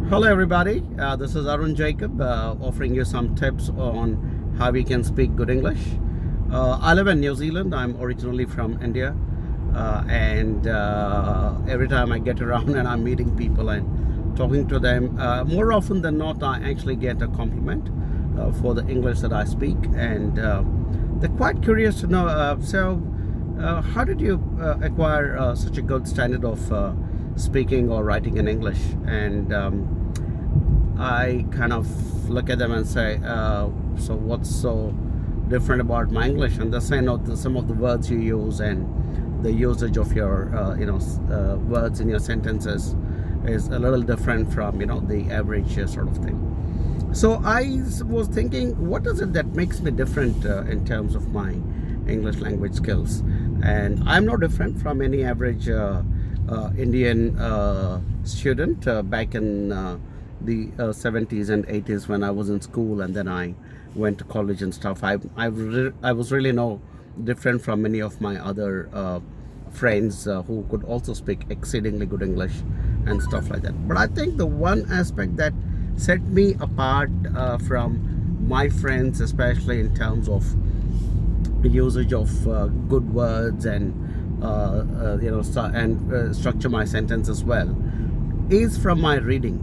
Hello everybody, this is Arun Jacob offering you some tips on how we can speak good English. I live in New Zealand. I'm originally from India, and every time I get around and I'm meeting people and talking to them, more often than not I actually get a compliment for the English that I speak, and they're quite curious to know, how did you acquire such a good standard of speaking or writing in English? And I kind of look at them and say, so what's so different about my English? And they say, no, some of the words you use and the usage of your, words in your sentences is a little different from, the average sort of thing. So I was thinking, what is it that makes me different in terms of my English language skills? And I'm no different from any average Indian student back in the 70s and 80s when I was in school, and then I went to college and stuff. I was really no different from many of my other friends who could also speak exceedingly good English and stuff like that. But I think the one aspect that set me apart from my friends, especially in terms of the usage of good words and structure my sentence as well, is from my reading.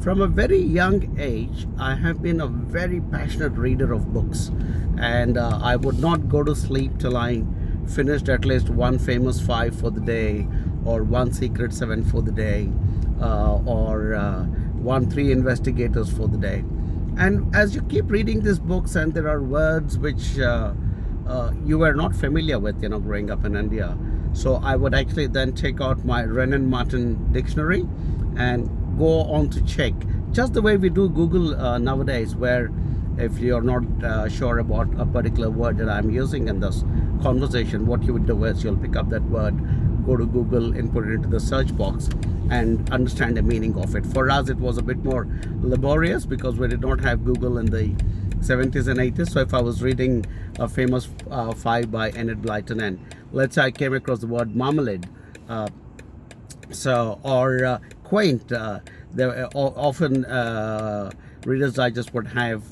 From a very young age, I have been a very passionate reader of books, and I would not go to sleep till I finished at least one famous five for the day, or one secret seven for the day, or one three investigators for the day. And as you keep reading these books, and there are words which you were not familiar with, growing up in India. So I would actually then take out my Renan Martin dictionary and go on to check, just the way we do Google nowadays, where if you're not sure about a particular word that I'm using in this conversation, what you would do is you'll pick up that word, go to Google, input it into the search box, and understand the meaning of it. For us, it was a bit more laborious because we did not have Google in the 70s and 80s. So if I was reading a famous five by Enid Blyton, and let's say I came across the word marmalade, or quaint, there often Reader's Digest would have,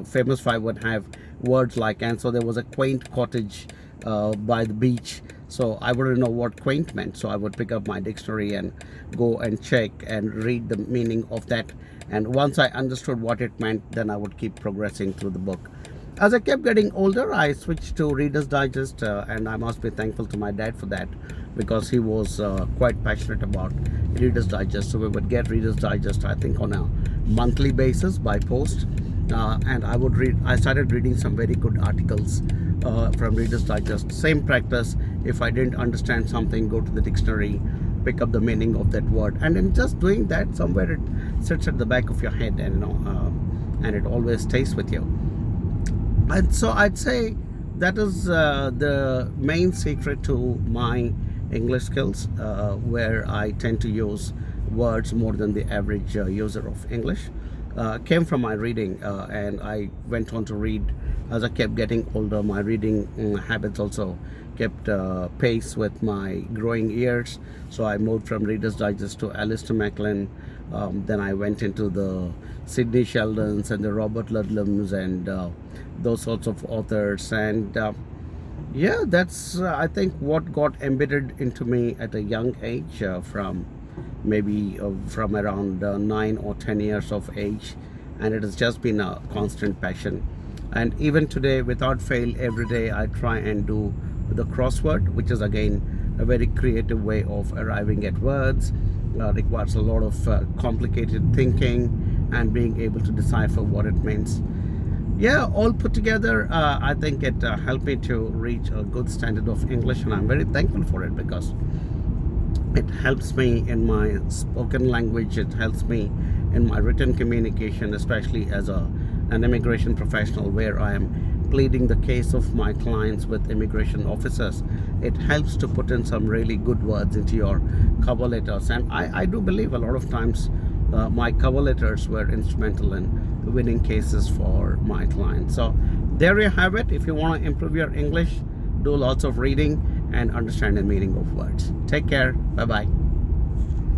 famous five would have words like, and so there was a quaint cottage by the beach. So I wouldn't know what quaint meant, so I would pick up my dictionary and go and check and read the meaning of that. And once I understood what it meant, then I would keep progressing through the book. As I kept getting older, I switched to Reader's Digest, and I must be thankful to my dad for that, because he was quite passionate about Reader's Digest. So we would get Reader's Digest, I think, on a monthly basis by post, and I started reading some very good articles from Reader's Digest. Same practice. If I didn't understand something, go to the dictionary, pick up the meaning of that word, and in just doing that, somewhere it sits at the back of your head, and and it always stays with you. And so I'd say that is the main secret to my English skills, where I tend to use words more than the average user of English. Came from my reading, and I went on to read as I kept getting older. My reading habits also kept pace with my growing years. So I moved from Reader's Digest to Alistair MacLean. Then I went into the Sidney Sheldons and the Robert Ludlums and those sorts of authors. And that's I think what got embedded into me at a young age, from around 9 or 10 years of age, and it has just been a constant passion. And even today, without fail, every day I try and do the crossword, which is again a very creative way of arriving at words. Requires a lot of complicated thinking and being able to decipher what it means. All put together, I think it helped me to reach a good standard of English, and I'm very thankful for it, because it helps me in my spoken language, it helps me in my written communication, especially as an immigration professional, where I am pleading the case of my clients with immigration officers. It helps to put in some really good words into your cover letters, and I do believe a lot of times my cover letters were instrumental in winning cases for my clients. So there you have it. If you want to improve your English, do lots of reading and understand the meaning of words. Take care. Bye bye.